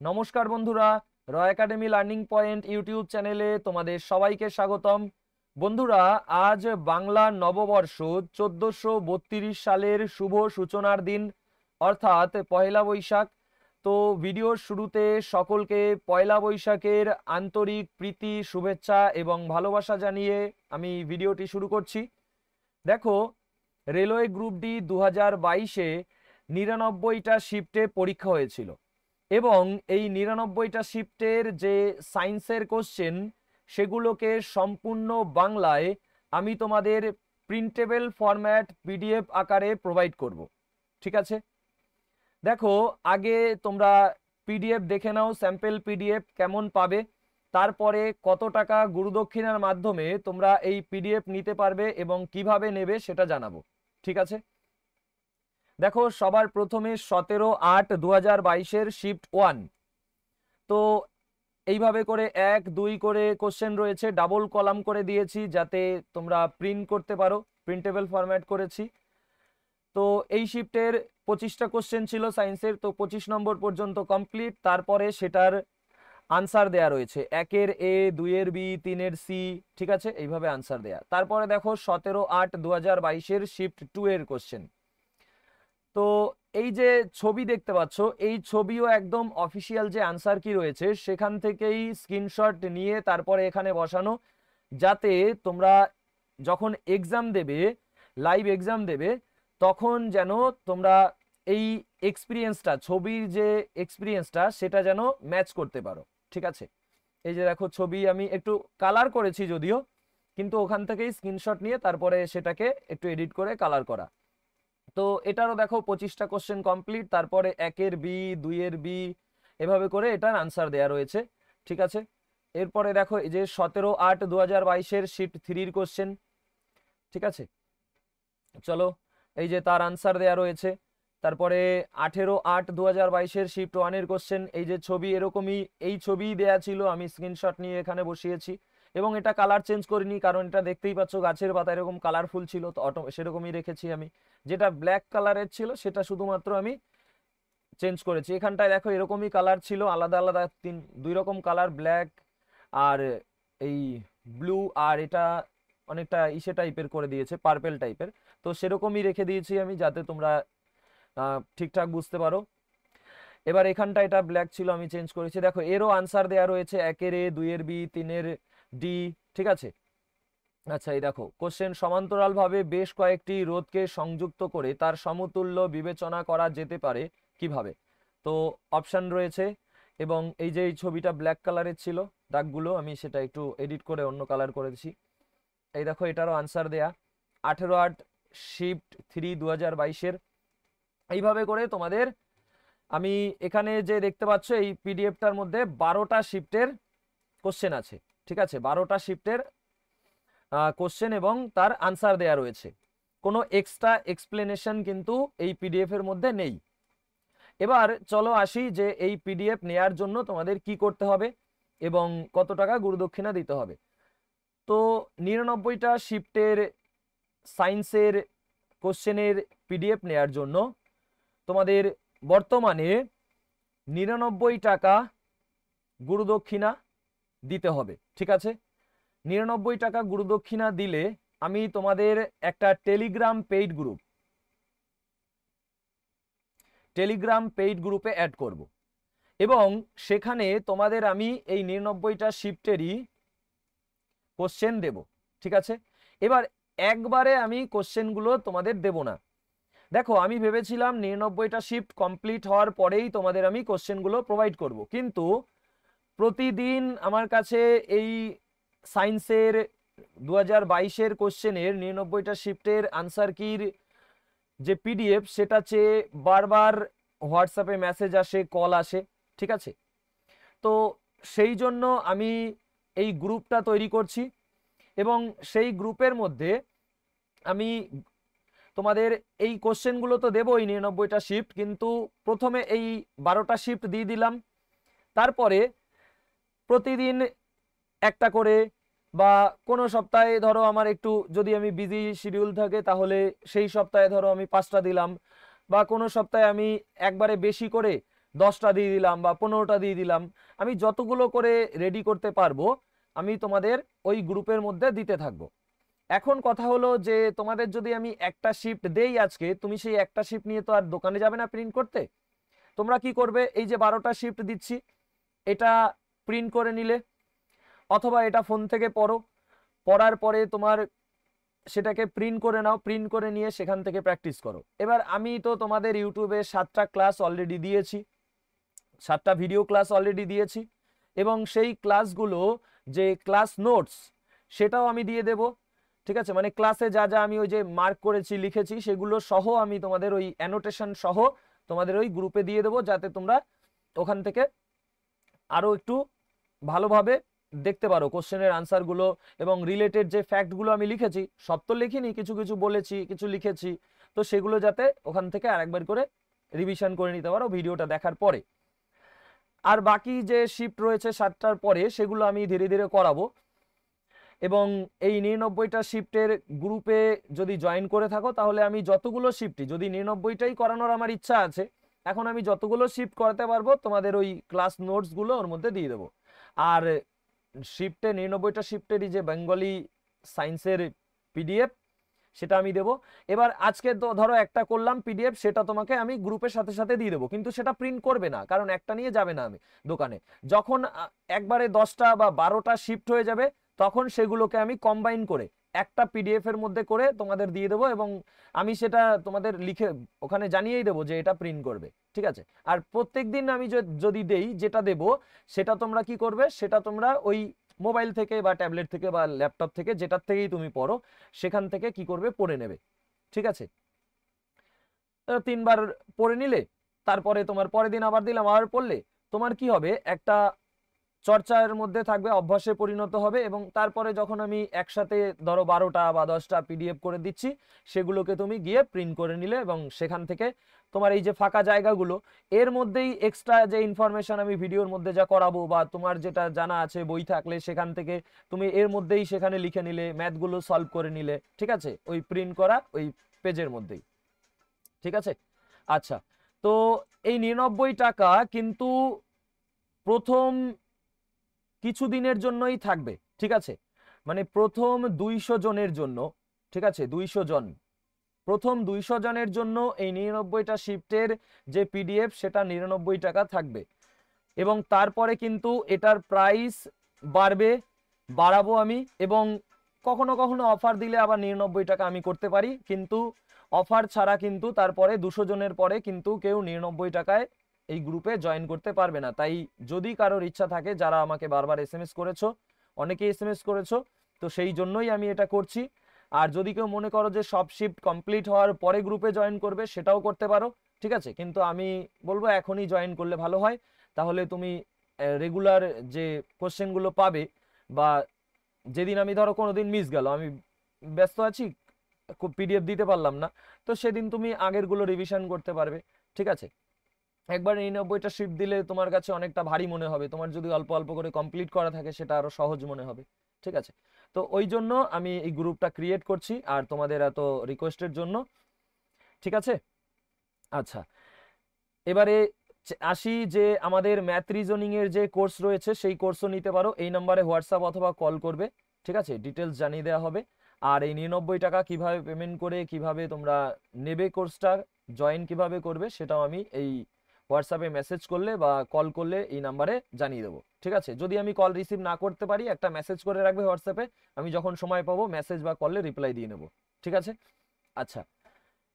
নমস্কার বন্ধুরা, র একাডেমি লার্নিং পয়েন্ট ইউটিউব চ্যানেলে তোমাদের সবাইকে স্বাগতম। বন্ধুরা, আজ বাংলা নববর্ষ 1432 সালের শুভ সূচনার দিন, অর্থাৎ পয়লা বৈশাখ। তো ভিডিওর শুরুতে সকলকে পয়লা বৈশাখের আন্তরিক প্রীতি, শুভেচ্ছা এবং ভালোবাসা জানিয়ে আমি ভিডিওটি শুরু করছি। দেখো, রেলওয়ে গ্রুপ ডি 2022-এ 99টা শিফটে পরীক্ষা হয়েছিল এবং এই 99টা শিফটের যে সায়েন্সের কোশ্চেন সেগুলোকে সম্পূর্ণ বাংলায় আমি তোমাদের প্রিন্টেবল ফরম্যাট পিডিএফ আকারে প্রোভাইড করব। ঠিক আছে, দেখো আগে তোমরা পিডিএফ দেখে নাও, স্যাম্পল পিডিএফ কেমন পাবে, তারপরে কত টাকা গুরুদক্ষিণার মাধ্যমে তোমরা এই পিডিএফ নিতে পারবে এবং কিভাবে নেবে সেটা জানাবো। ঠিক আছে, দেখো সবার প্রথমে 17/8/2022-এর শিফট 1। তো এইভাবে করে 1, 2 করে কোশ্চেন রয়েছে, ডাবল কলাম করে দিয়েছি যাতে তোমরা প্রিন্ট করতে পারো, প্রিন্টেবল ফরম্যাট করেছি। তো এই শিফটের 25টা কোশ্চেন ছিল সায়েন্সের, তো 25 নম্বর পর্যন্ত কমপ্লিট। তারপরে সেটার আনসার দেয়া রয়েছে, 1-এর এ, 2-এর বি, 3-এর সি। ঠিক আছে, এইভাবে আনসার দেয়া। তারপরে দেখো 17/8/2022-এর শিফট 2 এর কোশ্চেন। তো এই যে ছবি দেখতে পাচ্ছ, এই ছবিও একদম অফিসিয়াল যে আনসার কি রয়েছে সেখান থেকেই স্ক্রিনশট নিয়ে তারপরে এখানে বসানো, যাতে তোমরা যখন এক্সাম দেবে, লাইভ এক্সাম দেবে, তখন যেন তোমরা এই এক্সপিরিয়েন্সটা, ছবির যে এক্সপিরিয়েন্সটা সেটা যেন ম্যাচ করতে পারো। ঠিক আছে, এই যে দেখো ছবি আমি একটু কালার করেছি যদিও, কিন্তু ওখান থেকেই স্ক্রিনশট নিয়ে তারপরে সেটাকে একটু এডিট করে কালার করা। তো এটারও দেখো 25টা কোশ্চেন কমপ্লিট। তারপরে 1-এর বি, 2-এর বি, এভাবে করে এটার আনসার দেয়া রয়েছে। ঠিক আছে, এরপরে দেখো এই যে 17/8/2022-এর শিফট 3-র কোশ্চেন। ঠিক আছে, চলো এই যে তার আনসার দেয়া রয়েছে। তারপরে 18/8/2022-এর শিফট 1-এর কোশ্চেন, এই যে ছবি এরকমই, এই ছবি দেয়া ছিল, আমি স্ক্রিনশট নিয়ে এখানে বসিয়েছি এবং এটা কালার চেঞ্জ করিনি, কারণ এটা দেখতেই পাচ্ছ গাছের পাতা এরকম কালারফুল ছিল, তো সেরকমই রেখেছি আমি। যেটা ব্ল্যাক কালারের ছিল সেটা শুধুমাত্র আমি চেঞ্জ করেছি। এখানটায় দেখো এরকমই কালার ছিল, আলাদা আলাদা 2 রকম কালার, ব্ল্যাক আর এই ব্লু, আর এটা অনেকটা ইসে টাইপের করে দিয়েছে, পার্পেল টাইপের। তো সেরকমই রেখে দিয়েছি আমি, যাতে তোমরা ঠিকঠাক বুঝতে পারো। এবার এখানটা এটা ব্ল্যাক ছিল, আমি চেঞ্জ করেছি। দেখো এরও আনসার দেয়া রয়েছে, 1-এর এ, 2-এর বি, 3-এর ডি। ঠিক আছে, আচ্ছা এই দেখো কোশ্চেন, সমান্তরালভাবে বেশ কয়েকটি রোধকে সংযুক্ত করে তার সমতুল্য বিবেচনা করা যেতে পারে কিভাবে। তো অপশন রয়েছে, এবং এই যে এই ছবিটা ব্ল্যাক কালারের ছিল, দাগগুলো আমি সেটা একটু এডিট করে অন্য কালার করেছি। এই দেখো এটারও আনসার দেয়া 18/8 শিফট 3 2022-এর। এইভাবে করে তোমাদের আমি এখানে যে দেখতে পাচ্ছ এই পিডিএফটার মধ্যে 12টা শিফটের কোশ্চেন আছে। ঠিক আছে, 12টা শিফটের কোশ্চেন এবং তার আনসার দেয়া রয়েছে, কোনো এক্সট্রা এক্সপ্লেনেশন কিন্তু এই পিডিএফ এর মধ্যে নেই। এবার চলো আসি যে এই পিডিএফ নেয়ার জন্য তোমাদের কি করতে হবে এবং কত টাকা গুরুদক্ষিণা দিতে হবে। তো 99টা শিফটের সায়েন্সের কোশ্চেনের পিডিএফ নেয়ার জন্য তোমাদের বর্তমানে 99 টাকা গুরুদক্ষিণা দিতে হবে। ঠিক আছে, 99 টাকা গুরুদক্ষিণা দিলে আমি তোমাদের একটা টেলিগ্রাম পেইড গ্রুপে অ্যাড করব এবং সেখানে তোমাদের আমি এই 99টা শিফটেরই কোশ্চেন দেব। ঠিক আছে, এবার একবারে আমি কোশ্চেনগুলো তোমাদের দেব না। দেখো আমি ভেবেছিলাম 99টা শিফট কমপ্লিট হওয়ার পরেই তোমাদের আমি কোশ্চেনগুলো প্রোভাইড করব, কিন্তু প্রতিদিন আমার কাছে এই সায়েন্সের 2022-এর কোশ্চেনের 99টা শিফটের আনসার কির যে পিডিএফ সেটা চেয়ে বারবার হোয়াটসঅ্যাপে মেসেজ আসে, কল আসে। ঠিক আছে, তো সেই জন্য আমি এই গ্রুপটা তৈরি করছি এবং সেই গ্রুপের মধ্যে আমি তোমাদের এই কোশ্চেনগুলো তো দেবই 99টা শিফট, কিন্তু প্রথমে এই 12টা শিফট দিয়ে দিলাম, তারপরে প্রতিদিন একটা করে, বা কোনো সপ্তাহে ধরো আমার একটু যদি আমি বিজি শিডিউল থাকে তাহলে সেই সপ্তাহে ধরো আমি 5টা দিলাম, বা কোনো সপ্তাহে আমি একবারে বেশি করে 10টা দিয়ে দিলাম বা 15টা দিয়ে দিলাম, আমি যতগুলো করে রেডি করতে পারবো আমি তোমাদের ওই গ্রুপের মধ্যে দিতে থাকবো। এখন কথা হলো যে তোমাদের যদি আমি একটা শিফট দেই আজকে, তুমি সেই একটা শিফট নিয়ে তো আর দোকানে যাবে না প্রিন্ট করতে। তোমরা কি করবে, এই যে 12টা শিফট দিচ্ছি এটা প্রিন্ট করে নিলে, অথবা এটা ফোন থেকে পড়ো, পড়ার পরে তোমার সেটাকে প্রিন্ট করে নাও, প্রিন্ট করে নিয়ে সেখান থেকে প্র্যাকটিস করো। এবার আমি তো তোমাদের ইউটিউবে 7টা ক্লাস অলরেডি দিয়েছি, 7টা ভিডিও ক্লাস অলরেডি দিয়েছি, এবং সেই ক্লাসগুলো যে ক্লাস নোটস সেটাও আমি দিয়ে দেব। ঠিক আছে, মানে ক্লাসে যা যা আমি ওই যে মার্ক করেছি লিখেছি সেগুলো সহ আমি তোমাদের ওই অ্যানোটেশন সহ তোমাদের ওই গ্রুপে দিয়ে দেবো, যাতে তোমরা ওখান থেকে আরও একটু ভালোভাবে দেখতে পারো কোশ্চেনের আনসারগুলো, এবং রিলেটেড যে ফ্যাক্টগুলো আমি লিখেছি, সব তো লিখিনি, কিছু কিছু বলেছি, কিছু লিখেছি, তো সেগুলো যাতে ওখান থেকে আরেকবার করে রিভিশন করে নিতে পারো ভিডিওটা দেখার পরে। আর বাকি যে শিফট রয়েছে 7টার পরে সেগুলো আমি ধীরে ধীরে করাবো। এবং এই 99টা শিফটের গ্রুপে যদি জয়েন করে থাকো তাহলে আমি যতগুলো শিফটই, যদি 99টাই করানোর আমার ইচ্ছা আছে, এখন আমি যতগুলো শিফট করাতে পারবো তোমাদের ওই ক্লাস নোটসগুলো ওর মধ্যে দিয়ে দেবো। আর শিফটে 99টা শিফটেরই যে বেঙ্গলি সায়েন্সের পিডিএফ সেটা আমি দেবো। এবার আজকে তো ধরো একটা করলাম পিডিএফ, সেটা তোমাকে আমি গ্রুপের সাথে সাথে দিয়ে দেবো, কিন্তু সেটা প্রিন্ট করবে না, কারণ একটা নিয়ে যাবে না আমি দোকানে। যখন একবারে 10টা বা 12টা শিফট হয়ে যাবে তখন সেগুলোকে আমি কম্বাইন করে একটা পিডিএফ এর মধ্যে করে তোমাদের দিয়ে দেবো, এবং আমি সেটা তোমাদের লিখে ওখানে জানিয়েই দেবো যে এটা প্রিন্ট করবে। ঠিক আছে, আর প্রত্যেকদিন আমি যদি দেই, যেটা দেবো সেটা তোমরা কি করবে, সেটা তোমরা ওই মোবাইল থেকে বা ট্যাবলেট থেকে বা ল্যাপটপ থেকে, যেটার থেকেই তুমি পড়ো সেখান থেকে কি করবে, পড়ে নেবে। ঠিক আছে, 3বার পড়ে নিলে, তারপরে তোমার পরের দিন আবার দিলাম, আবার পড়লে তোমার কি হবে, একটা চর্চার মধ্যে থাকবে, অভ্যাসে পরিণত হবে। এবং তারপরে যখন আমি একসাথে ধরো 12টা বা 10টা পিডিএফ করে দিচ্ছি, সেগুলোকে তুমি গিয়ে প্রিন্ট করে নিলে, এবং সেখান থেকে তোমার এই যে ফাঁকা জায়গাগুলো, এর মধ্যেই এক্সট্রা যে ইনফরমেশন আমি ভিডিওর মধ্যে যা করাবো, বা তোমার যেটা জানা আছে বই থাকলে সেখান থেকে তুমি এর মধ্যেই সেখানে লিখে নিলে, ম্যাথগুলো সলভ করে নিলে। ঠিক আছে, ওই প্রিন্ট করা ওই পেজের মধ্যেই। ঠিক আছে, আচ্ছা, তো এই 99 টাকা কিন্তু প্রথম কিছুদিনের জন্যই থাকবে। ঠিক আছে, মানে প্রথম 200 জনের জন্য। ঠিক আছে, 200 জন, প্রথম 200 জনের জন্য এই 99টা শিফটের যে পিডিএফ সেটা 99 টাকা থাকবে। এবং তারপরে কিন্তু এটার প্রাইস বাড়াবো আমি, এবং কখনো কখনো অফার দিলে আবার 99 টাকা আমি করতে পারি, কিন্তু অফার ছাড়া কিন্তু তারপরে 200 জনের পরে কিন্তু কেউ 99 টাকায় এই গ্রুপে জয়েন করতে পারবে না। তাই যদি কারোর ইচ্ছা থাকে, যারা আমাকে বারবার এসএমএস করেছো, অনেকেই এসএমএস করেছো, তো সেই জন্যই আমি এটা করছি। আর যদি কেউ মনে করো যে সব শিফট কমপ্লিট হওয়ার পরে গ্রুপে জয়েন করবে, সেটাও করতে পারো। ঠিক আছে, কিন্তু আমি বলবো এখনই জয়েন করলে ভালো হয়, তাহলে তুমি রেগুলার যে কোশ্চেনগুলো পাবে, বা যেদিন আমি ধরো কোনোদিন মিস গেল, আমি ব্যস্ত আছি, পিডিএফ দিতে পারলাম না, তো সেদিন তুমি আগেরগুলো রিভিশন করতে পারবে। ঠিক আছে, একবার 99টা শিফট দিলে তোমার কাছে অনেকটা ভারী মনে হবে, তোমার যদি অল্প অল্প করে কমপ্লিট করা থাকে সেটা আরো সহজ মনে হবে। ঠিক আছে, তো ওই জন্য আমি এই গ্রুপটা ক্রিয়েট করছি, আর তোমাদের এত রিকোয়েস্টের জন্য। ঠিক আছে, আচ্ছা, এবারে আসি যে আমাদের ম্যাথ রিজনিং এর যে কোর্স রয়েছে সেই কোর্সও নিতে পারো। এই নাম্বারে হোয়াটসঅ্যাপ অথবা কল করবে। ঠিক আছে, ডিটেলস জানিয়ে দেওয়া হবে। আর এই 99 টাকা কিভাবে পেমেন্ট করে কিভাবে তোমরা নেবে কোর্সটা, জয়েন কিভাবে করবে, সেটাও আমি এই হোয়াটসঅ্যাপে মেসেজ করলে বা কল করলে এই নাম্বারে জানিয়ে দেবো। ঠিক আছে, যদি আমি কল রিসিভ না করতে পারি, একটা মেসেজ করে রাখবে হোয়াটসঅ্যাপে, আমি যখন সময় পাবো মেসেজ বা কলে রিপ্লাই দিয়ে নেবো। ঠিক আছে, আচ্ছা,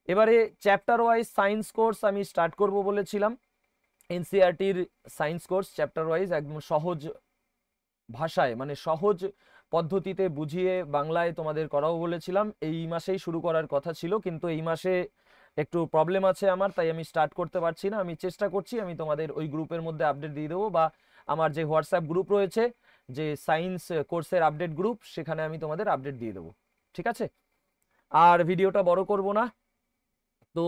এবারে চ্যাপ্টার ওয়াইজ সায়েন্স কোর্স আমি স্টার্ট করব বলেছিলাম। এনসিইআরটির সায়েন্স কোর্স চ্যাপ্টার ওয়াইজ একদম সহজ ভাষায়, মানে সহজ পদ্ধতিতে বুঝিয়ে বাংলায় তোমাদের করাবো বলেছিলাম। এই মাসেই শুরু করার কথা ছিল, কিন্তু এই মাসে একটু প্রবলেম আছে আমার, তাই আমি স্টার্ট করতে পারছি না। আমি চেষ্টা করছি, আমি তোমাদের ওই গ্রুপের মধ্যে আপডেট দিয়ে দেবো, বা আমার যে হোয়াটসঅ্যাপ গ্রুপ রয়েছে, যে সায়েন্স কোর্সের আপডেট গ্রুপ, সেখানে আমি তোমাদের আপডেট দিয়ে দেবো। ঠিক আছে, আর ভিডিওটা বড় করব না, তো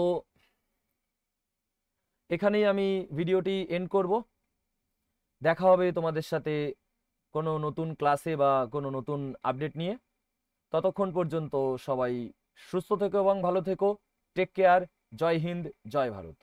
এখানেই আমি ভিডিওটি এন্ড করব। দেখা হবে তোমাদের সাথে কোনো নতুন ক্লাসে বা কোনো নতুন আপডেট নিয়ে। ততক্ষণ পর্যন্ত সবাই সুস্থ থেকো এবং ভালো থেকো। Take care. জয় হিন্দ, জয় ভারত।